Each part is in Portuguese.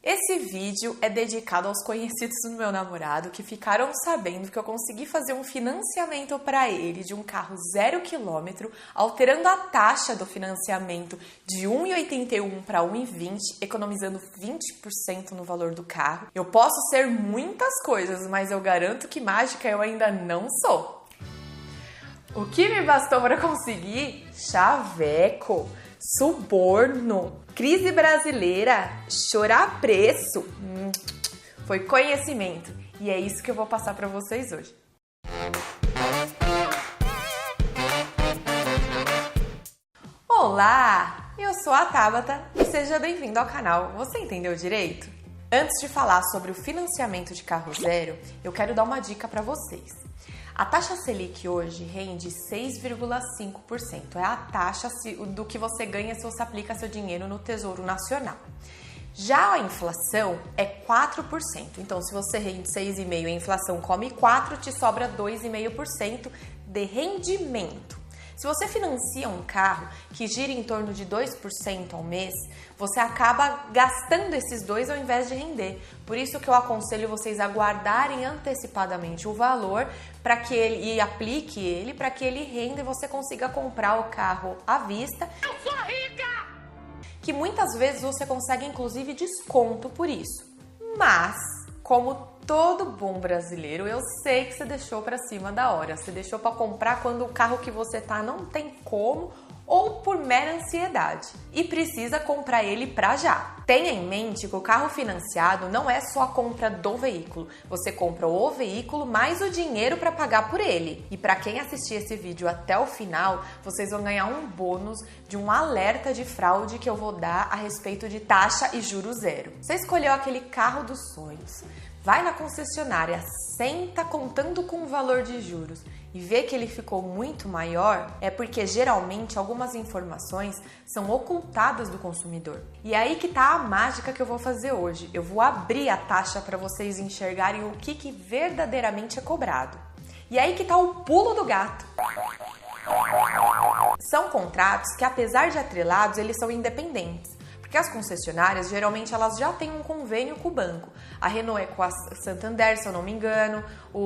Esse vídeo é dedicado aos conhecidos do meu namorado que ficaram sabendo que eu consegui fazer um financiamento para ele de um carro 0 km, alterando a taxa do financiamento de 1,81 para 1,20, economizando 20% no valor do carro. Eu posso ser muitas coisas, mas eu garanto que mágica eu ainda não sou. O que me bastou para conseguir? Chaveco, suborno, crise brasileira, chorar preço. Foi conhecimento. E é isso que eu vou passar para vocês hoje. Olá! Eu sou a Tabata e seja bem-vindo ao canal. Você entendeu direito? Antes de falar sobre o financiamento de carro zero, eu quero dar uma dica para vocês. A taxa Selic hoje rende 6,5%. É a taxa do que você ganha se você aplica seu dinheiro no Tesouro Nacional. Já a inflação é 4%. Então, se você rende 6,5% e a inflação come 4%, te sobra 2,5% de rendimento. Se você financia um carro que gira em torno de 2% ao mês, você acaba gastando esses 2% ao invés de render. Por isso que eu aconselho vocês a guardarem antecipadamente o valor para que ele aplique ele, para que ele renda e você consiga comprar o carro à vista. Eu sou rica! Que muitas vezes você consegue inclusive desconto por isso. Mas, como todo bom brasileiro, eu sei que você deixou para cima da hora. Você deixou para comprar quando o carro que você tá não tem como ou por mera ansiedade e precisa comprar ele para já. Tenha em mente que o carro financiado não é só a compra do veículo. Você compra o veículo mais o dinheiro para pagar por ele. E para quem assistir esse vídeo até o final, vocês vão ganhar um bônus de um alerta de fraude que eu vou dar a respeito de taxa e juros zero. Você escolheu aquele carro dos sonhos. Vai na concessionária, senta contando com o valor de juros e vê que ele ficou muito maior, é porque geralmente algumas informações são ocultadas do consumidor. E é aí que tá a mágica que eu vou fazer hoje. Eu vou abrir a taxa para vocês enxergarem o que verdadeiramente é cobrado. E é aí que tá o pulo do gato. São contratos que, apesar de atrelados, eles são independentes. Porque as concessionárias, geralmente, elas já têm um convênio com o banco. A Renault é com a Santander, se eu não me engano,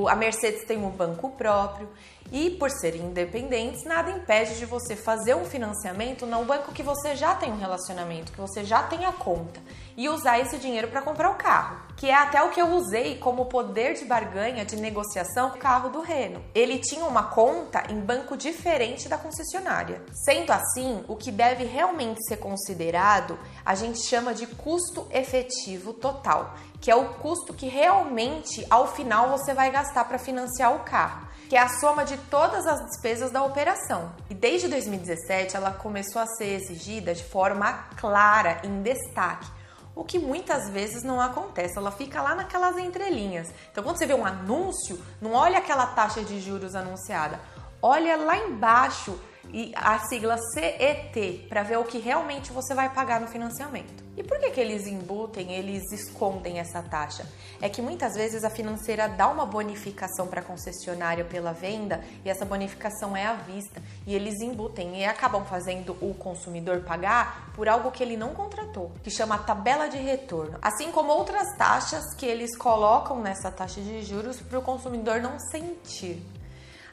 a Mercedes tem um banco próprio. E, por serem independentes, nada impede de você fazer um financiamento no banco que você já tem um relacionamento, que você já tem a conta, e usar esse dinheiro para comprar o carro. Que é até o que eu usei como poder de barganha, de negociação com o carro do Renault. Ele tinha uma conta em banco diferente da concessionária. Sendo assim, o que deve realmente ser considerado, a gente chama de custo efetivo total, que é o custo que realmente, ao final, você vai gastar para financiar o carro, que é a soma de todas as despesas da operação. E desde 2017, ela começou a ser exigida de forma clara, em destaque, o que muitas vezes não acontece, ela fica lá naquelas entrelinhas. Então, quando você vê um anúncio, não olha aquela taxa de juros anunciada, olha lá embaixo e a sigla CET para ver o que realmente você vai pagar no financiamento. E por que eles embutem, eles escondem essa taxa? É que muitas vezes a financeira dá uma bonificação para a concessionária pela venda e essa bonificação é à vista e eles embutem e acabam fazendo o consumidor pagar por algo que ele não contratou, que chama tabela de retorno, assim como outras taxas que eles colocam nessa taxa de juros para o consumidor não sentir.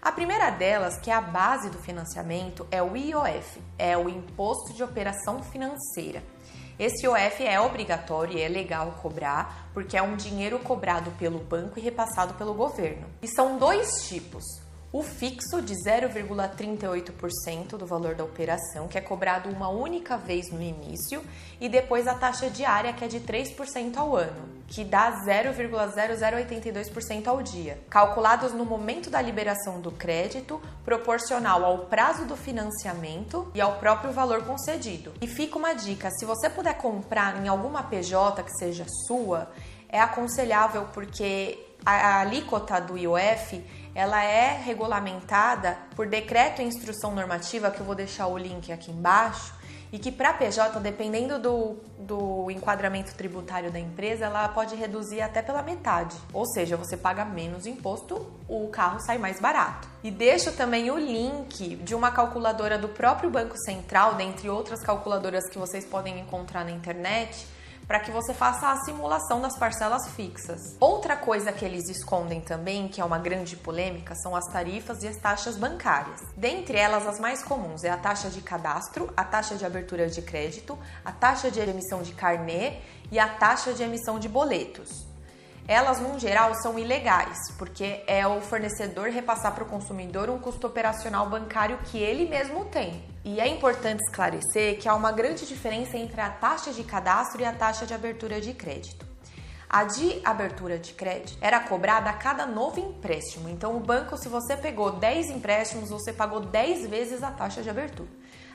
A primeira delas, que é a base do financiamento, é o IOF, é o Imposto de Operação Financeira. Esse IOF é obrigatório e é legal cobrar, porque é um dinheiro cobrado pelo banco e repassado pelo governo. E são dois tipos. O fixo de 0,38% do valor da operação, que é cobrado uma única vez no início, e depois a taxa diária, que é de 3% ao ano, que dá 0,0082% ao dia, calculados no momento da liberação do crédito, proporcional ao prazo do financiamento e ao próprio valor concedido. E fica uma dica, se você puder comprar em alguma PJ que seja sua, é aconselhável porque a alíquota do IOF ela é regulamentada por decreto e instrução normativa, que eu vou deixar o link aqui embaixo, e que para a PJ, dependendo do enquadramento tributário da empresa, ela pode reduzir até pela metade. Ou seja, você paga menos imposto, o carro sai mais barato. E deixo também o link de uma calculadora do próprio Banco Central, dentre outras calculadoras que vocês podem encontrar na internet, para que você faça a simulação das parcelas fixas. Outra coisa que eles escondem também, que é uma grande polêmica, são as tarifas e as taxas bancárias. Dentre elas, as mais comuns é a taxa de cadastro, a taxa de abertura de crédito, a taxa de emissão de carnê e a taxa de emissão de boletos. Elas, no geral, são ilegais, porque é o fornecedor repassar para o consumidor um custo operacional bancário que ele mesmo tem. E é importante esclarecer que há uma grande diferença entre a taxa de cadastro e a taxa de abertura de crédito. A de abertura de crédito era cobrada a cada novo empréstimo. Então, o banco, se você pegou 10 empréstimos, você pagou 10 vezes a taxa de abertura.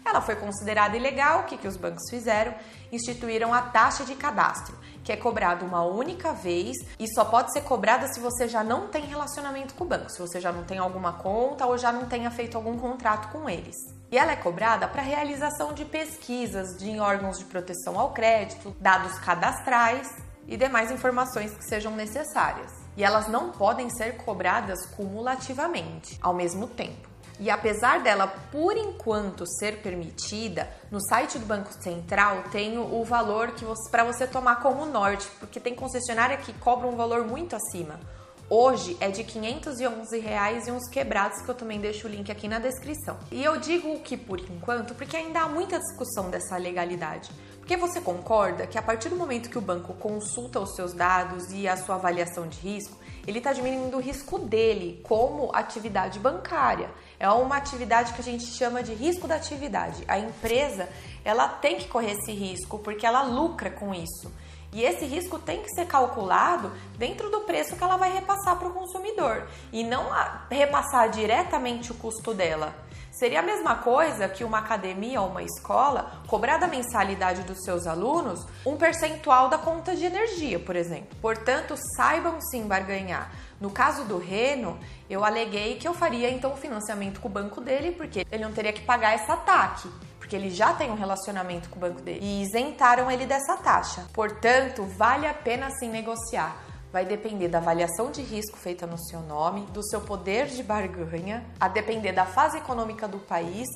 Ela foi considerada ilegal. O que os bancos fizeram? Instituíram a taxa de cadastro, que é cobrada uma única vez e só pode ser cobrada se você já não tem relacionamento com o banco, se você já não tem alguma conta ou já não tenha feito algum contrato com eles. E ela é cobrada para realização de pesquisas em órgãos de proteção ao crédito, dados cadastrais e demais informações que sejam necessárias. E elas não podem ser cobradas cumulativamente, ao mesmo tempo. E apesar dela, por enquanto, ser permitida, no site do Banco Central tem o valor que para você tomar como norte, porque tem concessionária que cobra um valor muito acima. Hoje é de R$ 511 e uns quebrados, que eu também deixo o link aqui na descrição. E eu digo que por enquanto, porque ainda há muita discussão dessa legalidade. Porque você concorda que a partir do momento que o banco consulta os seus dados e a sua avaliação de risco, ele está diminuindo o risco dele como atividade bancária. É uma atividade que a gente chama de risco da atividade. A empresa, ela tem que correr esse risco porque ela lucra com isso. E esse risco tem que ser calculado dentro do preço que ela vai repassar para o consumidor e não repassar diretamente o custo dela. Seria a mesma coisa que uma academia ou uma escola cobrar da mensalidade dos seus alunos um percentual da conta de energia, por exemplo. Portanto, saibam sim barganhar. No caso do Reno, eu aleguei que eu faria então o financiamento com o banco dele, porque ele não teria que pagar essa TAC, porque ele já tem um relacionamento com o banco dele, e isentaram ele dessa taxa. Portanto, vale a pena sim negociar. Vai depender da avaliação de risco feita no seu nome, do seu poder de barganha, a depender da fase econômica do país,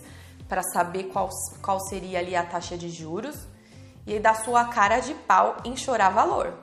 para saber qual seria ali a taxa de juros, e da sua cara de pau em chorar valor.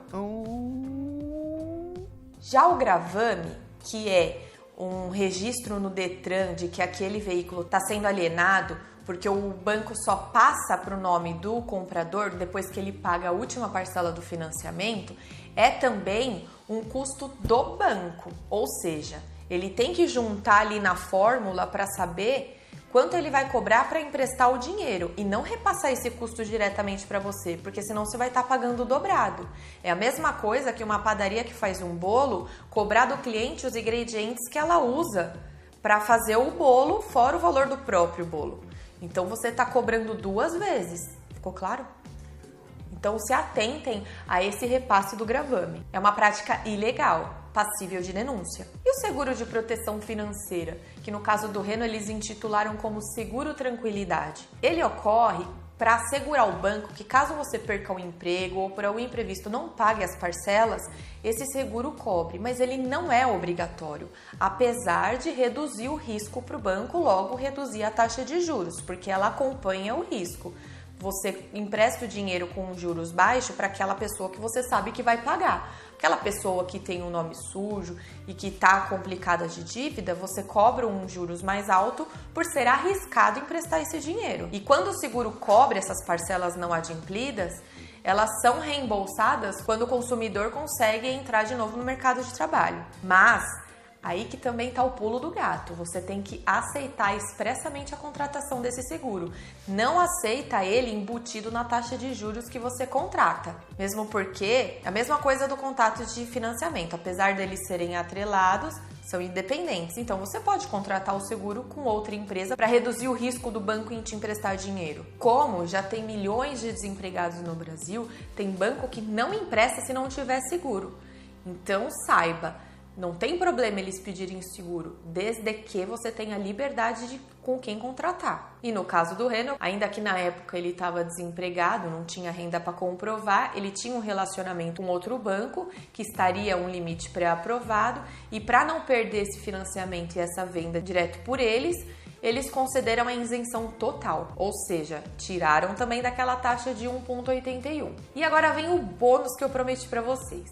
Já o gravame, que é um registro no Detran de que aquele veículo está sendo alienado, porque o banco só passa para o nome do comprador depois que ele paga a última parcela do financiamento, é também um custo do banco. Ou seja, ele tem que juntar ali na fórmula para saber quanto ele vai cobrar para emprestar o dinheiro e não repassar esse custo diretamente para você, porque senão você vai estar pagando dobrado. É a mesma coisa que uma padaria que faz um bolo cobrar do cliente os ingredientes que ela usa para fazer o bolo, fora o valor do próprio bolo. Então você está cobrando duas vezes. Ficou claro? Então se atentem a esse repasse do gravame. É uma prática ilegal, passível de denúncia. E o seguro de proteção financeira, que no caso do Reno eles intitularam como seguro tranquilidade. Ele ocorre para assegurar o banco que caso você perca o emprego ou por algum imprevisto não pague as parcelas, esse seguro cobre, mas ele não é obrigatório, apesar de reduzir o risco para o banco, logo reduzir a taxa de juros, porque ela acompanha o risco. Você empresta o dinheiro com juros baixos para aquela pessoa que você sabe que vai pagar. Aquela pessoa que tem um nome sujo e que está complicada de dívida, você cobra um juros mais alto por ser arriscado emprestar esse dinheiro. E quando o seguro cobre essas parcelas não adimplidas, elas são reembolsadas quando o consumidor consegue entrar de novo no mercado de trabalho. Mas aí que também está o pulo do gato. Você tem que aceitar expressamente a contratação desse seguro. Não aceita ele embutido na taxa de juros que você contrata. Mesmo porque é a mesma coisa do contrato de financiamento. Apesar deles serem atrelados, são independentes. Então você pode contratar o seguro com outra empresa para reduzir o risco do banco em te emprestar dinheiro. Como já tem milhões de desempregados no Brasil, tem banco que não empresta se não tiver seguro. Então saiba, não tem problema eles pedirem seguro, desde que você tenha liberdade de com quem contratar. E no caso do Reno, ainda que na época ele estava desempregado, não tinha renda para comprovar, ele tinha um relacionamento com outro banco que estaria um limite pré-aprovado, e para não perder esse financiamento e essa venda direto por eles, eles concederam a isenção total, ou seja, tiraram também daquela taxa de 1,81. E agora vem o bônus que eu prometi para vocês.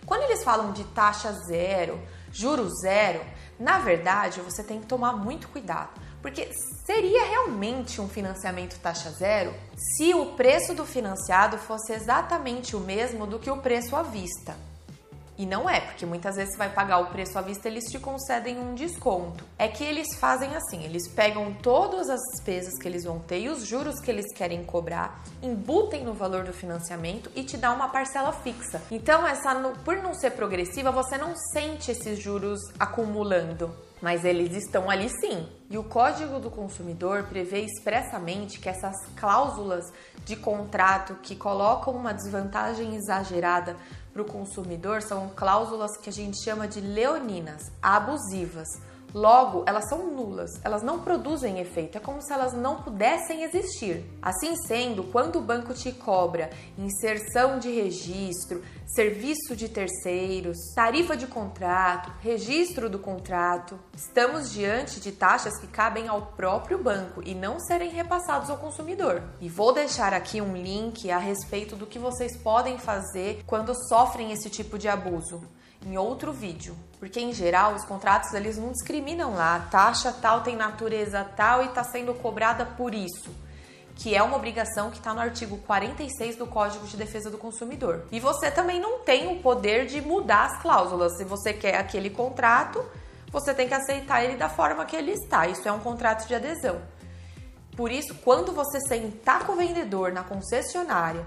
Quando eles falam de taxa zero, juros zero, na verdade você tem que tomar muito cuidado, porque seria realmente um financiamento taxa zero se o preço do financiado fosse exatamente o mesmo do que o preço à vista. E não é, porque muitas vezes você vai pagar o preço à vista, eles te concedem um desconto. É que eles fazem assim, eles pegam todas as despesas que eles vão ter e os juros que eles querem cobrar, embutem no valor do financiamento e te dá uma parcela fixa. Então, por não ser progressiva, você não sente esses juros acumulando. Mas eles estão ali sim. E o Código do Consumidor prevê expressamente que essas cláusulas de contrato que colocam uma desvantagem exagerada para o consumidor são cláusulas que a gente chama de leoninas, abusivas. Logo, elas são nulas, elas não produzem efeito, é como se elas não pudessem existir. Assim sendo, quando o banco te cobra inserção de registro, serviço de terceiros, tarifa de contrato, registro do contrato, estamos diante de taxas que cabem ao próprio banco e não serem repassados ao consumidor. E vou deixar aqui um link a respeito do que vocês podem fazer quando sofrem esse tipo de abuso em outro vídeo, porque em geral os contratos eles não discriminam lá, a taxa tal tem natureza tal e está sendo cobrada por isso, que é uma obrigação que está no artigo 46 do Código de Defesa do Consumidor. E você também não tem o poder de mudar as cláusulas. Se você quer aquele contrato, você tem que aceitar ele da forma que ele está. Isso é um contrato de adesão. Por isso, quando você sentar com o vendedor na concessionária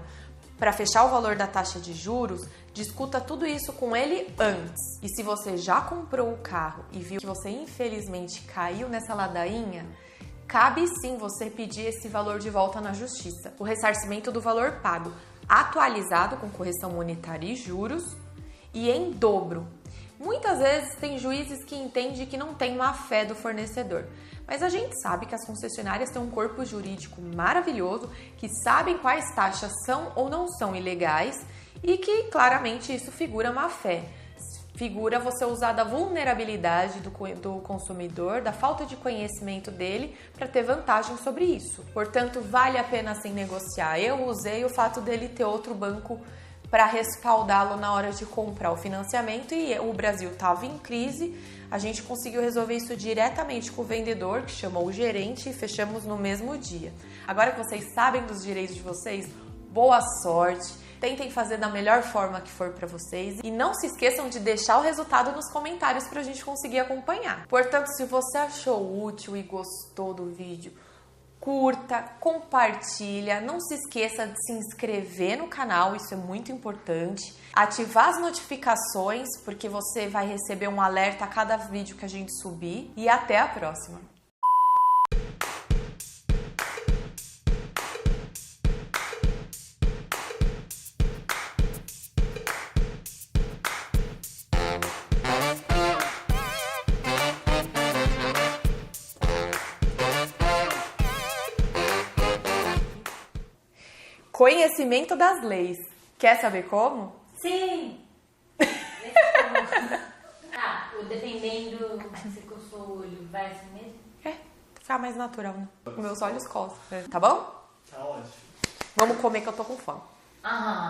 para fechar o valor da taxa de juros, discuta tudo isso com ele antes. E se você já comprou o carro e viu que você infelizmente caiu nessa ladainha, cabe sim você pedir esse valor de volta na justiça. O ressarcimento do valor pago, atualizado com correção monetária e juros e em dobro. Muitas vezes tem juízes que entendem que não tem má fé do fornecedor, mas a gente sabe que as concessionárias têm um corpo jurídico maravilhoso, que sabem quais taxas são ou não são ilegais e que claramente isso figura má fé. Figura você usar da vulnerabilidade do consumidor, da falta de conhecimento dele para ter vantagem sobre isso. Portanto, vale a pena sim negociar. Eu usei o fato dele ter outro banco para respaldá-lo na hora de comprar o financiamento e o Brasil estava em crise, a gente conseguiu resolver isso diretamente com o vendedor, que chamou o gerente, e fechamos no mesmo dia. Agora que vocês sabem dos direitos de vocês, boa sorte, tentem fazer da melhor forma que for para vocês e não se esqueçam de deixar o resultado nos comentários para a gente conseguir acompanhar. Portanto, se você achou útil e gostou do vídeo, curta, compartilha, não se esqueça de se inscrever no canal, isso é muito importante. Ativar as notificações, porque você vai receber um alerta a cada vídeo que a gente subir. E até a próxima! Conhecimento das leis. Quer saber como? Sim! Dependendo se você coçou o olho, vai assim mesmo? É, ficar mais natural, né? Meus olhos coçam. Tá bom? Tá ótimo. Vamos comer que eu tô com fome. Aham.